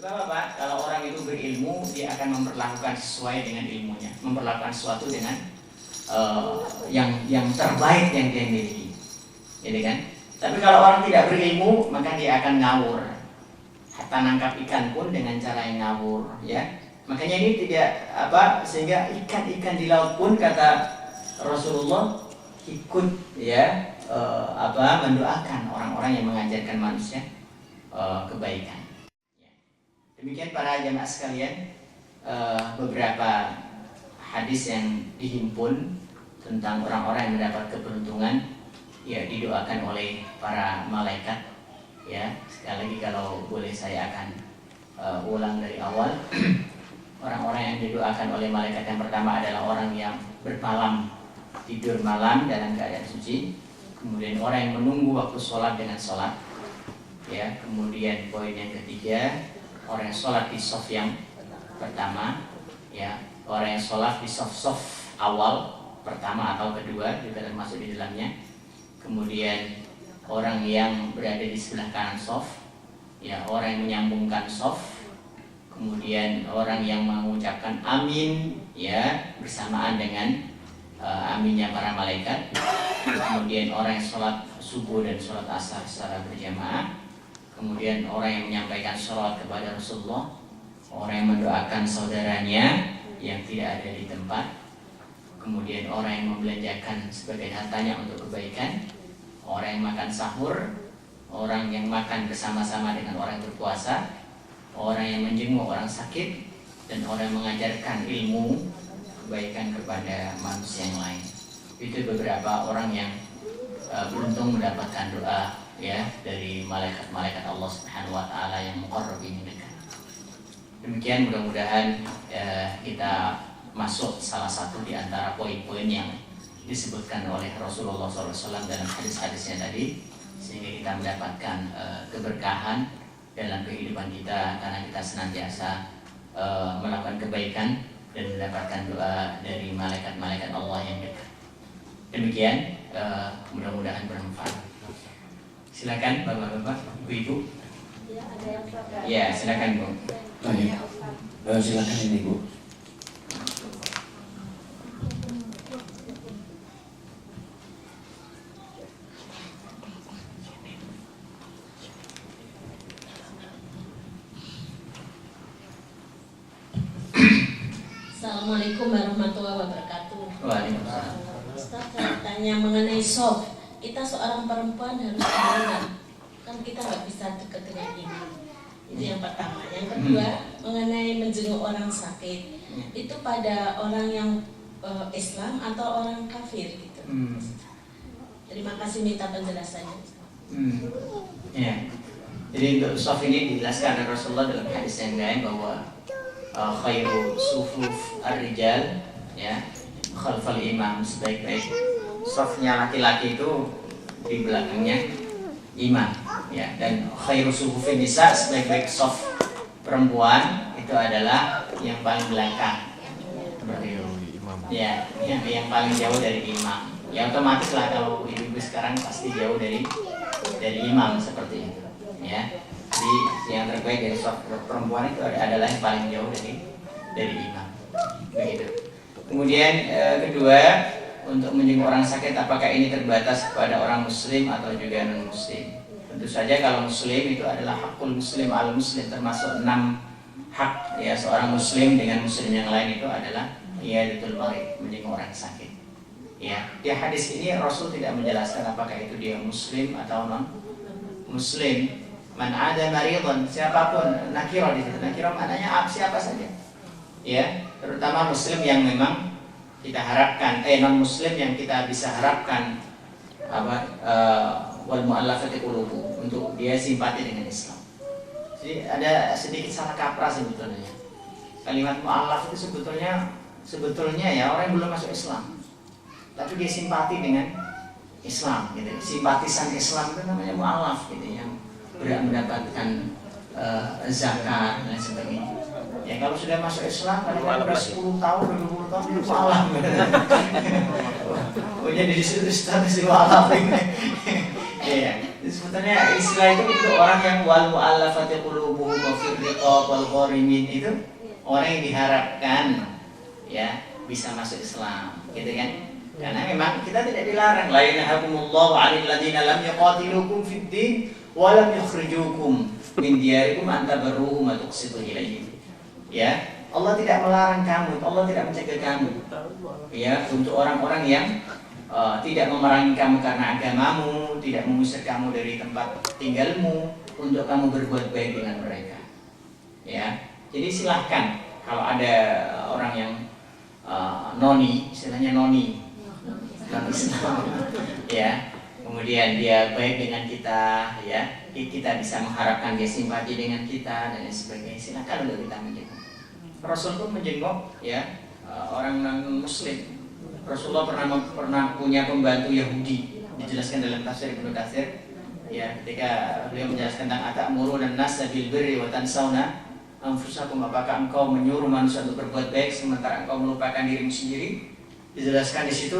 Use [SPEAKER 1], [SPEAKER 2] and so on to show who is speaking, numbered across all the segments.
[SPEAKER 1] Sebab apa? Kalau orang itu berilmu, dia akan memperlakukan sesuai dengan ilmunya, memperlakukan sesuatu dengan yang terbaik yang dia miliki, gitu kan? Tapi kalau orang tidak berilmu, maka dia akan ngawur. Hatta nangkap ikan pun dengan cara yang ngawur, ya. Makanya ini tidak sehingga ikan-ikan di laut pun kata Rasulullah ikut ya mendoakan orang-orang yang mengajarkan manusia kebaikan. Demikian para jamaah sekalian, beberapa hadis yang dihimpun tentang orang-orang yang mendapat keberuntungan ya didoakan oleh para malaikat. Ya, sekali lagi kalau boleh saya akan ulang dari awal. Orang-orang yang didoakan oleh malaikat yang pertama adalah orang yang bermalam, tidur malam dalam keadaan suci. Kemudian orang yang menunggu waktu sholat dengan sholat. Ya, kemudian poin yang ketiga, orang yang sholat di shaf yang pertama. Ya, orang yang sholat di shaf awal pertama atau kedua juga termasuk di dalamnya. Kemudian orang yang berada di sebelah kanan shaf. Ya, orang yang menyambungkan shaf. Kemudian orang yang mengucapkan amin ya bersamaan dengan aminnya para malaikat. Kemudian orang yang sholat subuh dan sholat asar secara berjamaah. Kemudian orang yang menyampaikan sholawat kepada Rasulullah. Orang yang mendoakan saudaranya yang tidak ada di tempat. Kemudian orang yang membelanjakan sebagian hartanya untuk kebaikan. Orang yang makan sahur. Orang yang makan bersama-sama dengan orang yang berpuasa. Orang yang menjenguk orang sakit, dan orang yang mengajarkan ilmu kebaikan kepada manusia yang lain. Itu beberapa orang yang beruntung mendapatkan doa ya dari malaikat-malaikat Allah Subhanahu wa taala yang muqarrabin dekat. Demikian mudah-mudahan kita masuk salah satu di antara poin-poin yang disebutkan oleh Rasulullah SAW dalam hadis-hadisnya tadi, sehingga kita mendapatkan keberkahan dalam kehidupan kita karena kita senantiasa melakukan kebaikan dan mendapatkan doa dari malaikat-malaikat Allah yang dekat. Demikian, mudah-mudahan bermanfaat. Silakan Bapak-bapak, Ibu-ibu. Ya, silakan Bu.
[SPEAKER 2] Silakan ini Bu.
[SPEAKER 3] Assalamualaikum warahmatullahi wabarakatuh.
[SPEAKER 1] Waalaikumsalam.
[SPEAKER 3] Ustaz, saya tanya mengenai shaf. Kita seorang perempuan harus bagaimana? Kan kita nggak bisa dekat dengan ini. Itu yang pertama. Yang kedua, mengenai menjenguk orang sakit. Itu pada orang yang Islam atau orang kafir gitu. Terima kasih, minta penjelasannya.
[SPEAKER 1] Ya. Jadi untuk shaf ini dijelaskan oleh Rasulullah dalam hadis yang lain bahwa khairu sufuf ar-rijal ya khalfal imam, sebaik-baik shafnya laki-laki itu di belakangnya imam ya, dan khairu sufufin nisa, sebaik-baik shaf perempuan itu adalah yang paling belakang ya, yang paling jauh dari imam. Ya otomatis lah kalau ibu-ibu sekarang pasti jauh dari imam seperti itu ya. Jadi yang terbaik dari shaf perempuan itu adalah yang paling jauh dari imam. Begitu. Kemudian kedua, untuk menjenguk orang sakit, apakah ini terbatas kepada orang muslim atau juga non muslim? Tentu saja kalau muslim itu adalah hakul muslim al muslim, termasuk 6 hak ya seorang muslim dengan muslim yang lain itu adalah iyadatul marid, menjenguk orang sakit. Ya, di hadis ini Rasul tidak menjelaskan apakah itu dia muslim atau non muslim. Man ada maridun, siapapun, nakiro di situ. Nakiro maknanya siapa saja. Ya, terutama muslim yang memang kita harapkan, non muslim yang kita bisa harapkan wal mu'allafati qulubuhum, untuk dia simpati dengan Islam. Jadi ada sedikit salah kaprah sebetulnya. Kalimat mu'allaf itu sebetulnya ya orang yang belum masuk Islam, tapi dia simpati dengan Islam gitu. Simpatisan Islam itu namanya mu'allaf gitu, yang berhak mendapatkan zakat dan sebagainya. Ya kalau sudah masuk Islam, kadang-kadang udah 10 tahun, 20 tahun itu mu'allaf. Oh jadi disitu status mu'allaf ini. Iya, sebetulnya istilah itu untuk orang yang wal mu'allafati qulubuhum wa fir riqab wal gharimin itu orang yang diharapkan ya bisa masuk Islam, gitu kan? Karena memang kita tidak dilarang la yanhakumullahu 'anil ladzina lam yuqatilukum fid din wa lam yukhrijukum min diyarikum an tabarruhum wa tuqsitu ilaihim. Ya, Allah tidak melarang kamu, Allah tidak mencegah kamu. Ya, untuk orang-orang yang tidak memerangi kamu karena agamamu, tidak mengusir kamu dari tempat tinggalmu, untuk kamu berbuat baik dengan mereka. Ya, jadi silahkan kalau ada orang yang noni, istilahnya noni, non Islam, ya, kemudian dia baik dengan kita, ya, kita bisa mengharapkan dia simpati dengan kita dan sebagainya. Silahkan untuk kita menjenguk. Rasul pun menjenguk, ya, orang non Muslim. Rasulullah pernah punya pembantu Yahudi, dijelaskan dalam tafsir Ibnu Katsir, ya, ketika beliau menjelaskan tentang atamuru dan nasa bil birri wa tansawna anfusakum, apakah engkau menyuruh manusia untuk berbuat baik sementara engkau melupakan dirimu sendiri? Dijelaskan di situ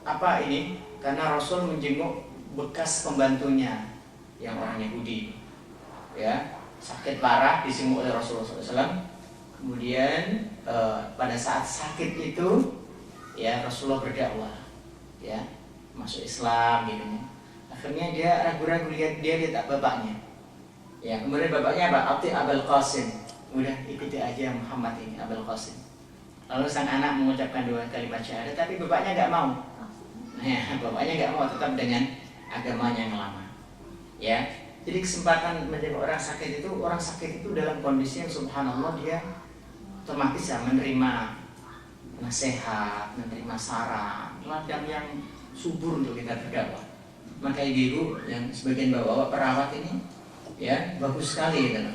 [SPEAKER 1] apa ini? Karena Rasul menjenguk bekas pembantunya yang orang Yahudi, ya, sakit parah disenguk oleh Rasulullah SAW. Kemudian pada saat sakit itu, ya, Rasulullah berdakwah, ya, masuk Islam gitu. Akhirnya dia ragu-ragu, lihat bapaknya. Ya, kemudian bapaknya apa? Ati Abul Qasim. Udah ikuti aja Muhammad ini, Abul Qasim. Lalu sang anak mengucapkan 2 kalimat syahadat, tapi bapaknya nggak mau. Nah, bapaknya nggak mau, tetap dengan agamanya yang lama. Ya, jadi kesempatan menjadi orang sakit itu dalam kondisi yang subhanallah dia otomatis ya menerima nasihat, menerima saran, ladang yang subur untuk kita berdakwah. Maka ibu yang sebagian bapak-bapak perawat ini, ya, bagus sekali gitu,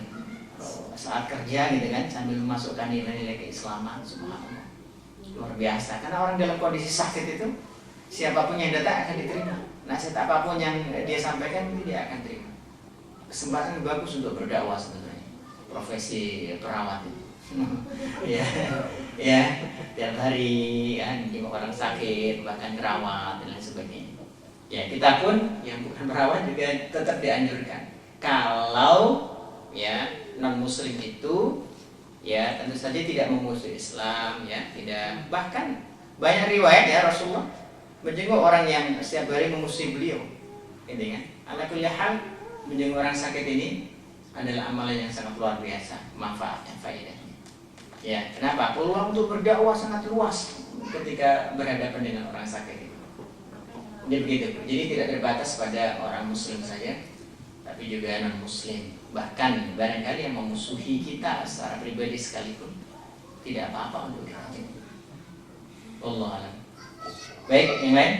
[SPEAKER 1] saat kerja gitu kan, sambil memasukkan nilai-nilai keislaman, subhanallah, luar biasa. Karena orang dalam kondisi sakit itu, siapapun yang datang akan diterima. Nasihat apapun yang dia sampaikan dia akan terima. Kesempatan yang bagus untuk berdakwah sebenarnya, profesi perawat itu. Ya, ya, tiap hari kan jenguk orang sakit, bahkan perawat dan lain sebagainya. Ya, kita pun yang bukan perawat juga tetap dianjurkan. Kalau ya non muslim itu, ya, tentu saja tidak memusuhi Islam, ya, tidak. Bahkan banyak riwayat ya Rasulullah menjenguk orang yang setiap hari memusuhi beliau. Gitu kan? Ala kulli hal, menjenguk orang sakit ini adalah amalan yang sangat luar biasa, manfaatnya, faedahnya. Ya, kenapa? Peluang untuk berdakwah sangat luas ketika berhadapan dengan orang sakit itu. Jadi begitu. Jadi tidak terbatas pada orang muslim saja, tapi juga non muslim. Bahkan barangkali yang memusuhi kita secara pribadi sekalipun tidak apa-apa untuk kita. Wallahu a'lam. Baik, yang lain?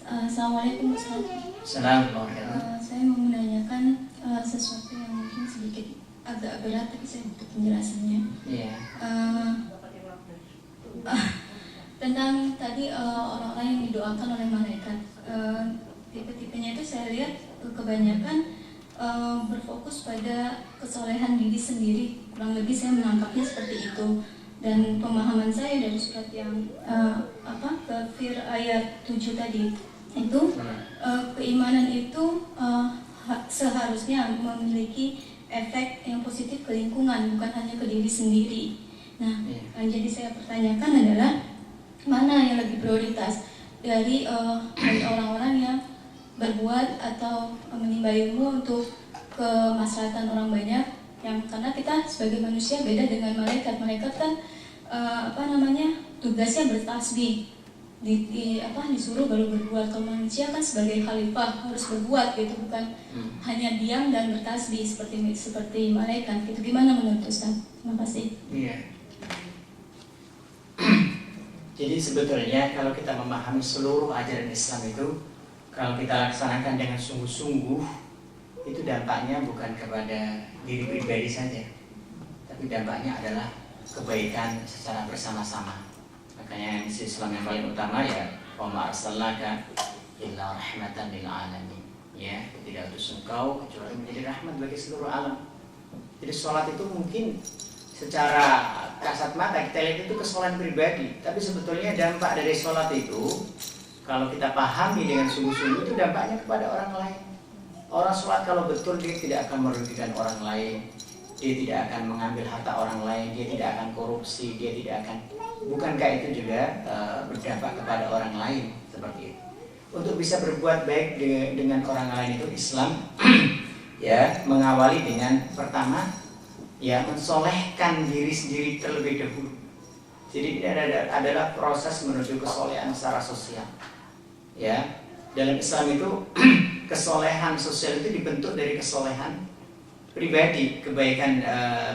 [SPEAKER 4] Assalamualaikum Ustaz.
[SPEAKER 1] Assalamualaikum.
[SPEAKER 4] Saya mau menanyakan sesuatu yang mungkin sedikit agak berat, tapi saya butuh penjelasannya.
[SPEAKER 1] Iya.
[SPEAKER 4] Tentang tadi orang-orang yang didoakan oleh malaikat. Tipe-tipenya itu saya lihat kebanyakan berfokus pada kesolehan diri sendiri. Kurang lebih saya menangkapnya seperti itu. Dan pemahaman saya dari surat yang kafir ayat 7 tadi itu, keimanan itu seharusnya memiliki efek yang positif ke lingkungan, bukan hanya ke diri sendiri. Nah, jadi saya pertanyakan adalah mana yang lebih prioritas dari orang-orang yang berbuat atau menimba ilmu untuk kemaslahatan orang banyak, yang karena kita sebagai manusia beda dengan malaikat. Malaikat kan tugasnya bertasbih, disuruh baru berbuat. Kalau manusia kan sebagai khalifah harus berbuat gitu, bukan hanya diam dan bertasbih seperti malaikat gitu. Gimana menurut Ustaz? Terima kasih.
[SPEAKER 1] Iya. Jadi sebetulnya kalau kita memahami seluruh ajaran Islam itu, kalau kita laksanakan dengan sungguh-sungguh, itu dampaknya bukan kepada diri pribadi saja, tapi dampaknya adalah kebaikan secara bersama-sama. Makanya Islam yang paling utama ya, wa ma arsalnaka illa rahmatan lil alamin. Ya, tidak utus engkau kecuali menjadi rahmat bagi seluruh alam. Jadi sholat itu mungkin secara kasat mata kita lihat itu kesalahan pribadi, tapi sebetulnya dampak dari sholat itu kalau kita pahami dengan sungguh-sungguh itu dampaknya kepada orang lain. Orang sholat kalau betul dia tidak akan merugikan orang lain, dia tidak akan mengambil harta orang lain, dia tidak akan korupsi, dia tidak akan, bukankah itu juga berdampak kepada orang lain seperti itu. Untuk bisa berbuat baik dengan orang lain itu Islam ya mengawali dengan pertama ya mensolehkan diri sendiri terlebih dahulu. Jadi ini adalah proses menuju kesolehan secara sosial. Ya, dalam Islam itu kesolehan sosial itu dibentuk dari kesolehan pribadi, kebaikan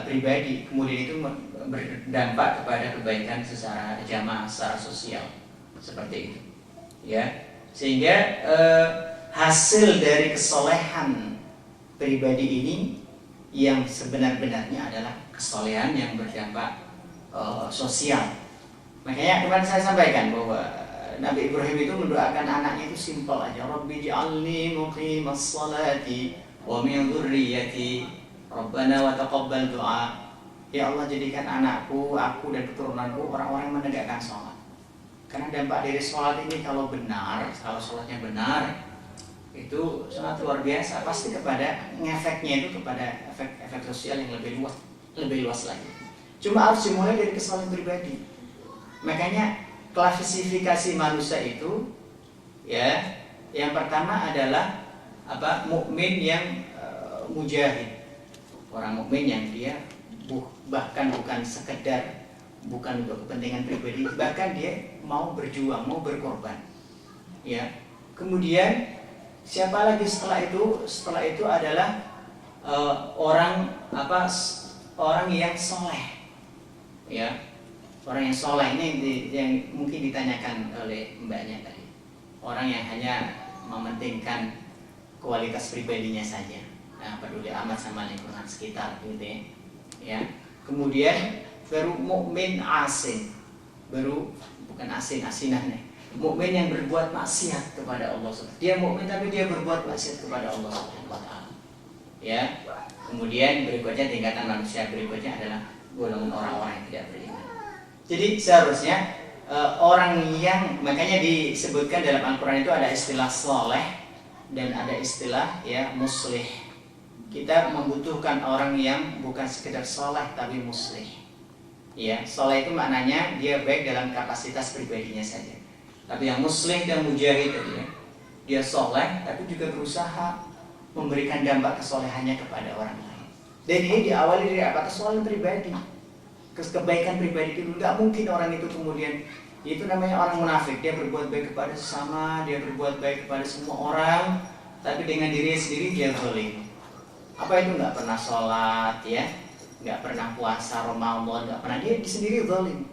[SPEAKER 1] pribadi, kemudian itu berdampak kepada kebaikan secara jamaah, secara sosial, seperti itu. Ya, sehingga hasil dari kesolehan pribadi ini yang sebenar-benarnya adalah kesolehan yang berdampak sosial. Makanya kemarin saya sampaikan bahwa Nabi Ibrahim itu mendoakan anaknya itu simpel aja. Rabbi ij'alni muqimas salati wa min dzurriyyati Rabbana wa taqabbal du'a. Ya Allah, jadikan anakku, aku dan keturunanku orang-orang yang menegakkan sholat. Karena dampak dari sholat ini kalau benar, kalau sholatnya benar, itu sangat luar biasa. Pasti kepada ngefeknya itu kepada efek sosial yang lebih luas lagi. Cuma harus dimulai dari kesalahan pribadi. Makanya klasifikasi manusia itu ya, yang pertama adalah mukmin yang mujahid. Orang mukmin yang dia bahkan bukan sekedar bukan untuk kepentingan pribadi, bahkan dia mau berjuang, mau berkorban. Ya. Kemudian siapa lagi setelah itu? Setelah itu adalah orang yang soleh. Ya, orang yang soleh ini yang mungkin ditanyakan oleh mbaknya tadi. Orang yang hanya mementingkan kualitas pribadinya saja, nah, peduli amat sama lingkungan sekitar, gitu ya. Ya. Kemudian baru mukmin asin, baru bukan asinah nih. Mukmin yang berbuat maksiat kepada Allah. Dia mukmin tapi dia berbuat maksiat kepada Allah Subhanahu wa taala. Ya. Kemudian berikutnya tingkatan manusia berikutnya adalah golongan orang-orang yang tidak beriman. Jadi seharusnya orang yang, makanya disebutkan dalam Al-Quran itu ada istilah soleh dan ada istilah ya muslih. Kita membutuhkan orang yang bukan sekedar soleh tapi muslih. Ya, soleh itu maknanya dia baik dalam kapasitas pribadinya saja. Tapi yang muslih dan mujahid tadi ya, dia soleh tapi juga berusaha memberikan dampak kesolehannya kepada orang lain. Dan ini diawali dari kesolehan pribadi, kebaikan pribadi itu. Nggak mungkin orang itu kemudian, itu namanya orang munafik. Dia berbuat baik kepada sesama, dia berbuat baik kepada semua orang, tapi dengan dirinya sendiri dia zalim. Apa itu? Nggak pernah sholat, ya, nggak pernah puasa Ramadan, nggak pernah, dia sendiri zalim.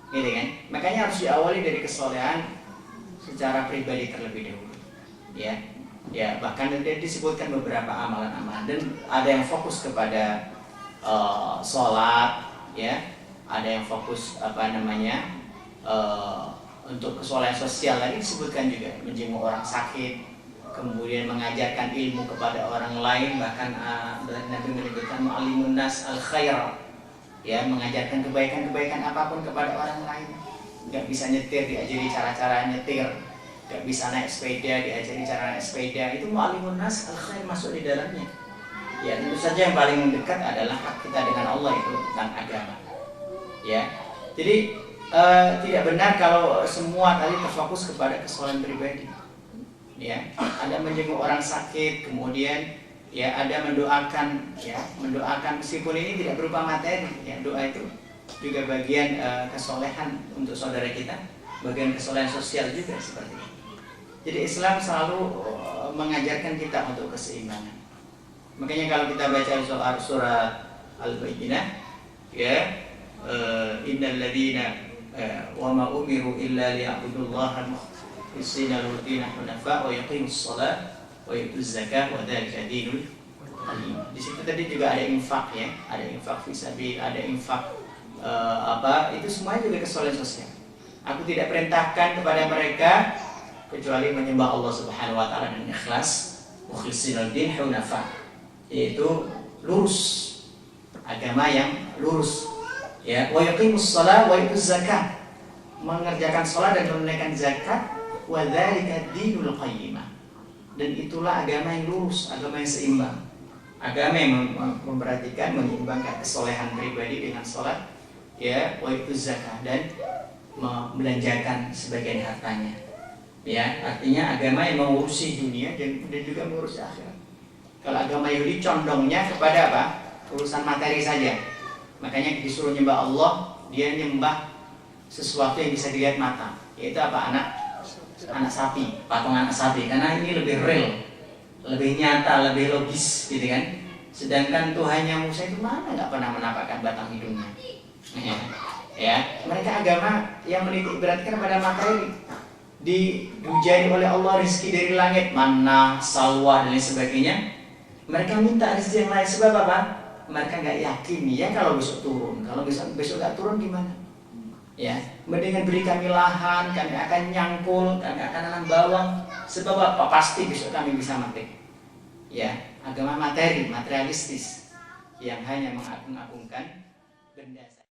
[SPEAKER 1] Gitu kan? Makanya harus diawali dari kesolehan secara pribadi terlebih dahulu. Ya, bahkan dia disebutkan beberapa amalan-amalan, dan ada yang fokus kepada sholat, ya, ada yang fokus untuk kesolehan sosial. Tadi disebutkan juga menjenguk orang sakit, kemudian mengajarkan ilmu kepada orang lain, bahkan Nabi menyebutkan mu'allimun nas al-khair, ya, mengajarkan kebaikan-kebaikan apapun kepada orang lain. Nggak bisa nyetir, diajari cara-cara nyetir. Gak bisa naik sepeda, diajari cara naik sepeda. Itu mu'allimun nas al-khair masuk di dalamnya. Ya, tentu saja yang paling dekat adalah hak kita dengan Allah, itu tentang agama. Ya, jadi tidak benar kalau semua tadi terfokus kepada kesolehan pribadi. Ya, ada menjenguk orang sakit, kemudian ya ada mendoakan, meskipun ini tidak berupa materi. Ya, doa itu juga bagian kesolehan untuk saudara kita, bagian kesolehan sosial juga seperti itu. Jadi Islam selalu mengajarkan kita untuk keseimbangan. Makanya kalau kita baca surat Al-Bayyinah, ya, innal ladzina wa ma umiru illa liya'budullaha mukhlishina lahu dinahum hunafa wa yuqimus shalah wa yutuz zakah wa dzalika dinul qayyim. Di situ tadi juga ada infak, ya, ada infak fisabil, ada infak itu semuanya juga kesolehan sosial. Aku tidak perintahkan kepada mereka kecuali menyembah Allah Subhanahu wa taala dengan ikhlas, mukhlishinal din hunafa, yaitu lurus, agama yang lurus, ya, wa yuqimus shalah wa yutuz zakah, mengerjakan salat dan menunaikan zakat, wa dzalika dinul qayyimah, dan itulah agama yang lurus, agama yang seimbang. Agama yang memperhatikan, menyeimbangkan kesolehan pribadi dengan sholat, ya, wa ituz zakah, dan membelanjakan sebagian hartanya. Ya, artinya agama yang mengurusi dunia dan juga mengurusi akhirat. Kalau agama Yahudi condongnya kepada apa? Urusan materi saja. Makanya disuruh nyembah Allah, dia nyembah sesuatu yang bisa dilihat mata, yaitu apa? Anak sapi, patung anak sapi, karena ini lebih real, lebih nyata, lebih logis, gitu kan. Sedangkan Tuhannya Musa itu mana nggak pernah menampakkan batang hidungnya. Ya, mereka agama yang menitik beratkan pada materi. Dihujani oleh Allah rezeki dari langit, mana, salwa dan lain sebagainya. Mereka minta rezeki yang lain sebab apa? Mereka nggak yakin ya kalau besok turun. Kalau besok nggak turun gimana? Ya, mendingan beri kami lahan, kami akan nyangkul, kami akan nanam bawang. Sebab apa? Pasti besok kami bisa mati. Ya, agama materi, materialistis yang hanya mengagung-agungkan benda.